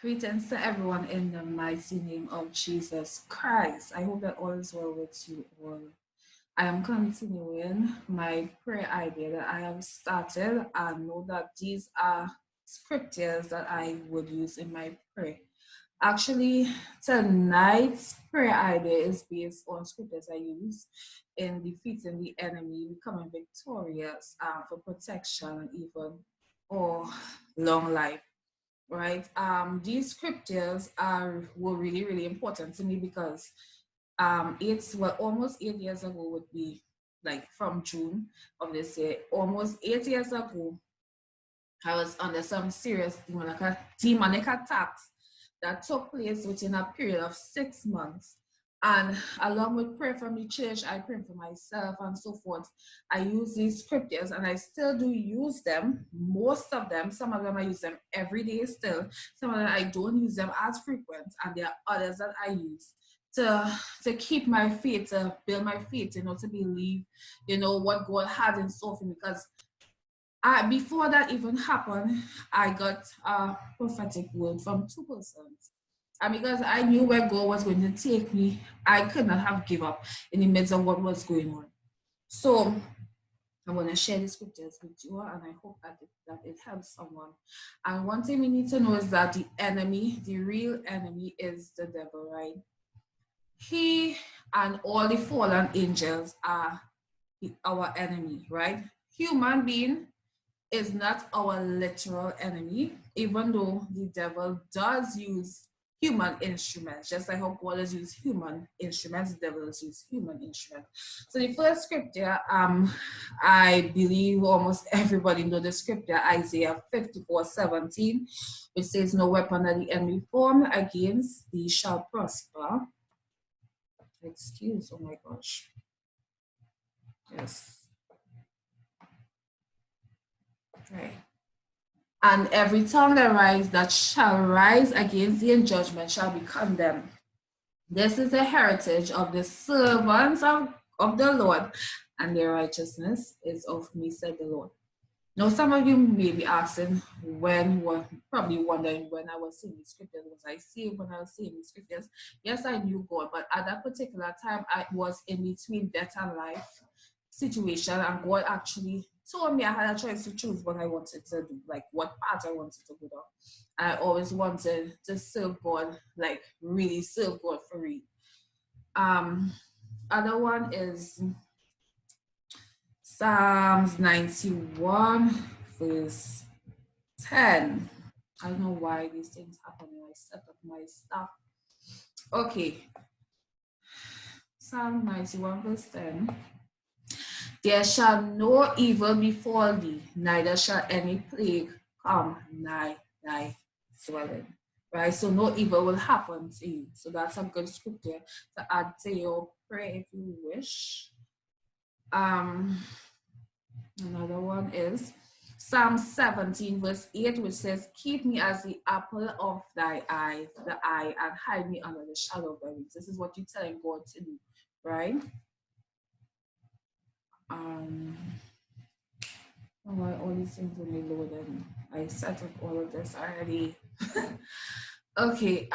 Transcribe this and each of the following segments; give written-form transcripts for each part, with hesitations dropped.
Greetings to everyone in the mighty name of Jesus Christ. I hope that all is well with you all. I am continuing my prayer idea that I have started. I know that these are scriptures that I would use in my prayer. Actually, tonight's prayer idea is based on scriptures I use in defeating the enemy, becoming victorious for protection and even for long life, right? These scriptures were really important to me because almost 8 years ago would be like from June of this year. Almost 8 years ago, I was under some serious demonic attacks that took place within a period of 6 months. And along with prayer from the church, I pray for myself and so forth. I use these scriptures and I still do use them. Most of them, some of them I use them every day still. Some of them I don't use them as frequent. And there are others that I use to keep my faith, to build my faith, to believe, what God had in store for me. Because before that even happened, I got a prophetic word from two persons. And because I knew where God was going to take me, I could not have give up in the midst of what was going on. So I'm going to share the scriptures with you, and I hope that it helps someone. And one thing we need to know is that the enemy, the real enemy, is the devil, right? He and all the fallen angels are our enemy, right? Human being is not our literal enemy, even though the devil does use human instruments, just like how God has used human instruments, the devil has used human instruments. So the first scripture, I believe almost everybody know the scripture, Isaiah 54:17, which says, "No weapon that the enemy formed against thee shall prosper." Excuse, oh my gosh. Yes. Right. And every tongue that shall rise against thee in judgment shall be condemned. This is the heritage of the servants of the Lord, and their righteousness is of me, said the Lord. Now, some of you may be asking probably wondering when I was seeing the scriptures. Was I saved when I was seeing the scriptures? Yes, I knew God, but at that particular time, I was in between death and life situation, and God actually told me I had a choice to choose what I wanted to do, like what path I wanted to go down. I always wanted to serve God, like really serve God for real. Other one is Psalms 91, verse 10. I don't know why these things happen when I set up my stuff. Okay. Psalm 91, verse 10. There shall no evil befall thee, neither shall any plague come nigh thy dwelling. Right? So no evil will happen to you. So that's a good scripture to add to your prayer if you wish. Another one is Psalm 17, verse 8, which says, "Keep me as the apple of thy eye, and hide me under the shadow of thy wings." This is what you're telling God to do, right? Why all these things when they loaded? I set up all of this already. Okay,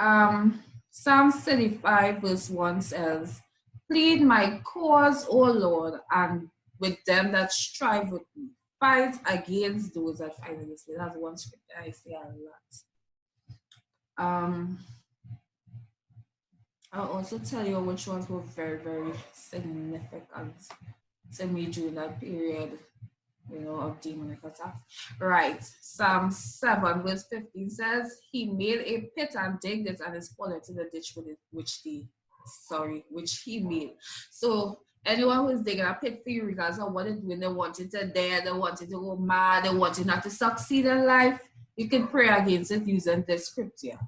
Psalm 35, verse 1 says, "Plead my cause, O Lord, and with them that strive with me. Fight against those that fight against me." That's one scripture I say a lot. I'll also tell you which ones were very significant to me during that period, of demonic attack. Right. Psalm 7, verse 15 says, "He made a pit and digged it, and is fallen into the ditch with it, which he made." So anyone who is digging a pit for you, regardless of what it when they want it to die, they want it to go mad, they want it not to succeed in life, you can pray against it using this scripture.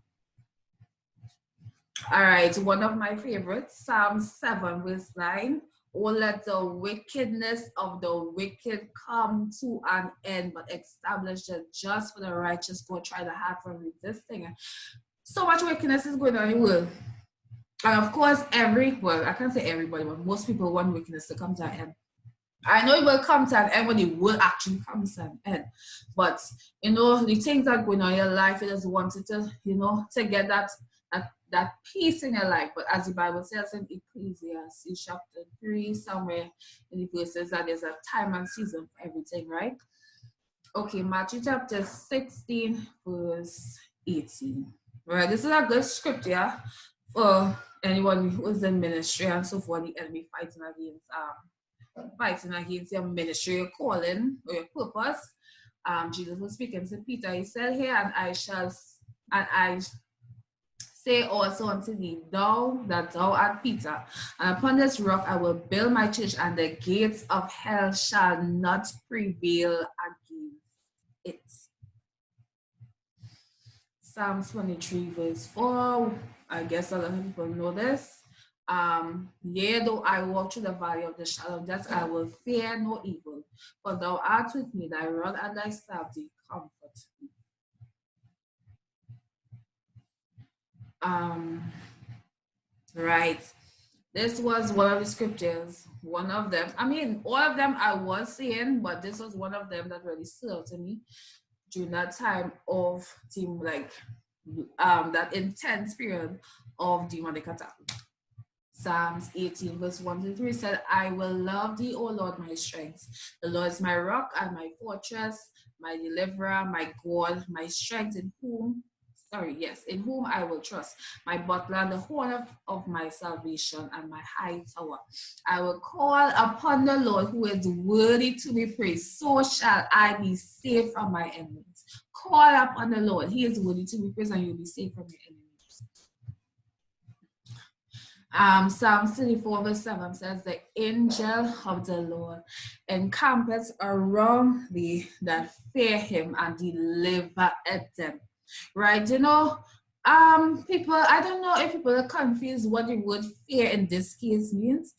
All right, one of my favorites, Psalm 7, verse 9. "Oh, let the wickedness of the wicked come to an end, but establish the just for the righteous. Go try the hard for resisting." So much wickedness is going on in the world. And of course, I can't say everybody, but most people want wickedness to come to an end. I know it will come to an end when it will actually come to an end. But the things that going on in your life, you just wanted to, to get that peace in your life. But as the Bible says in Ecclesiastes chapter 3, somewhere in the places that there's a time and season for everything, right? Okay, Matthew chapter 16, verse 18. Right, this is a good scripture for anyone who is in ministry and so forth, the enemy fighting against your ministry, your calling, or your purpose. Jesus was speaking to Peter. He said here, and I say also unto thee, thou art Peter, and upon this rock I will build my church, and the gates of hell shall not prevail against it. Psalms 23, verse 4. I guess a lot of people know this. Yea, though I walk through the valley of the shadow of death, I will fear no evil, for thou art with me, thy rod and thy staff, they comfort me. Right. This was one of the scriptures, one of them. I mean, all of them I was saying, but this was one of them that really stood out to me during that time of that intense period of demonic attack. Psalms 18, verse 1 to 3 said, I will love thee, O Lord, my strength. The Lord is my rock and my fortress, my deliverer, my God, my strength, in whom I will trust, my butler, the horn of my salvation, and my high tower. I will call upon the Lord, who is worthy to be praised. So shall I be saved from my enemies. Call upon the Lord. He is worthy to be praised, and you'll be saved from your enemies. Psalm 34, verse 7 says, the angel of the Lord encampeth around thee that fear him, and delivereth them. Right? People, I don't know if people are confused what the word fear in this case means.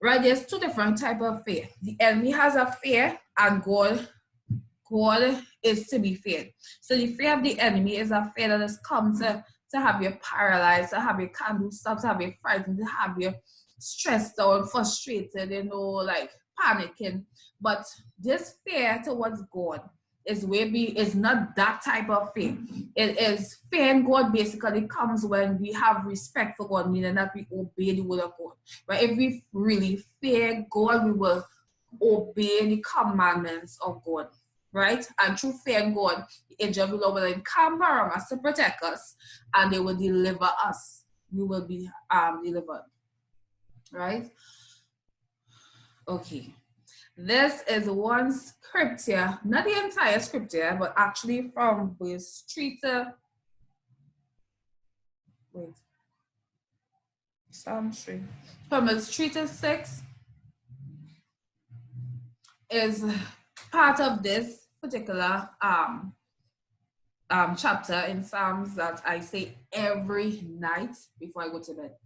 Right? There's two different types of fear. The enemy has a fear, and God is to be feared. So the fear of the enemy is a fear that has come to have you paralyzed, to have you can't do stuff, to have you frightened, to have you stressed out, frustrated, like panicking. But this fear towards God is not that type of fear. It is fear in God basically comes when we have respect for God, meaning that we obey the word of God. Right? If we really fear God, we will obey the commandments of God. Right? And through fear in God, the angel of the Lord will encamp around us to protect us, and they will deliver us. We will be delivered. Right? Okay. This is one scripture, not the entire scripture, but actually from verse 3 to Psalm 3. From verse 3 to 6 is part of this particular chapter in Psalms that I say every night before I go to bed.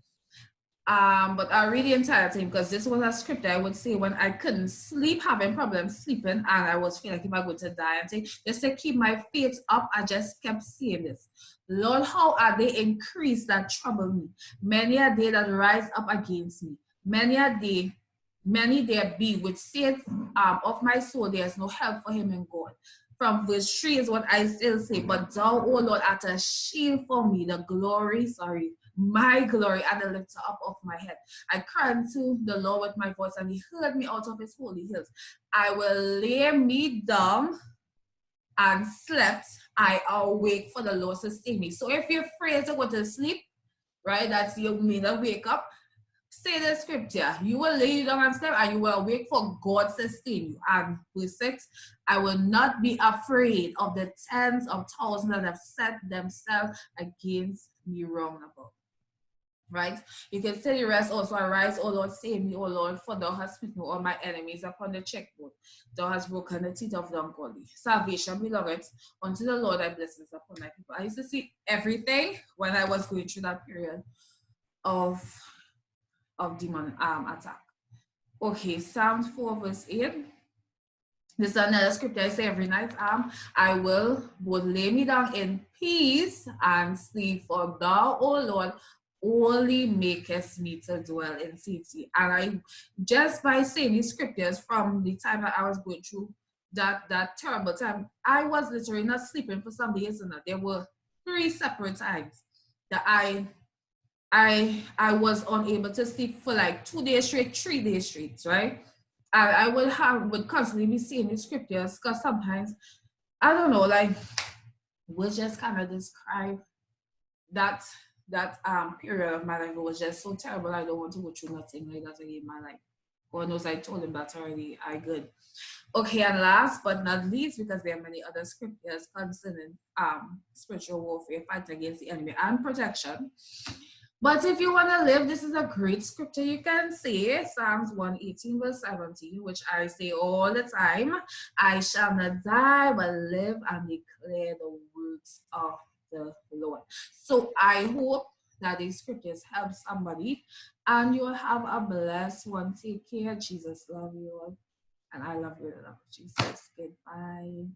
But I read the entire thing because this was a script I would say when I couldn't sleep, having problems sleeping, and I was feeling like if I go to die, and say, just to keep my faith up, I just kept saying this. Lord, how are they increased that trouble me? Many a day that rise up against me. Many there be which saith of my soul, there is no help for him in God. From verse 3 is what I still say, but thou, O Lord, art a shield for me, my glory, and the lifter up of my head. I cried unto the Lord with my voice, and he heard me out of his holy hills. I will lay me down and slept. I awake, for the Lord sustain me. So if you're afraid to go to sleep, right, that's you may not wake up, say the scripture. You will lay you down and sleep, and you will awake, for God sustain you. And verse 6, I will not be afraid of the tens of thousands that have set themselves against me round about. Right? You can say the rest also. Arise, O Lord, save me, O Lord, for thou hast smitten all my enemies upon the checkboard. Thou hast broken the teeth of the ungodly. Salvation belongeth unto the Lord, thy blessings upon thy people. I used to see everything when I was going through that period of demon attack. Okay, Psalms 4 verse 8. This is another scripture I say every night. I would lay me down in peace and sleep, for thou, O Lord, only maketh me to dwell in safety. And I, just by saying these scriptures from the time that I was going through that terrible time, I was literally not sleeping for some days, and there were 3 separate times that I was unable to sleep for like 2 days straight, 3 days straight, right? I would constantly be seeing the scriptures, because sometimes, I don't know, like, we just kind of describe that period of my life. It was just so terrible. I don't want to go through nothing like that again in my life. God knows I told him that already. I good. Okay, and last but not least, because there are many other scriptures concerning spiritual warfare, fight against the enemy and protection. But if you want to live, this is a great scripture you can say. Psalms 118 verse 17, which I say all the time. I shall not die, but live and declare the works of the Lord. So I hope that these scriptures help somebody, and you'll have a blessed one. Take care. Jesus love you all. And I love you, love Jesus. Goodbye.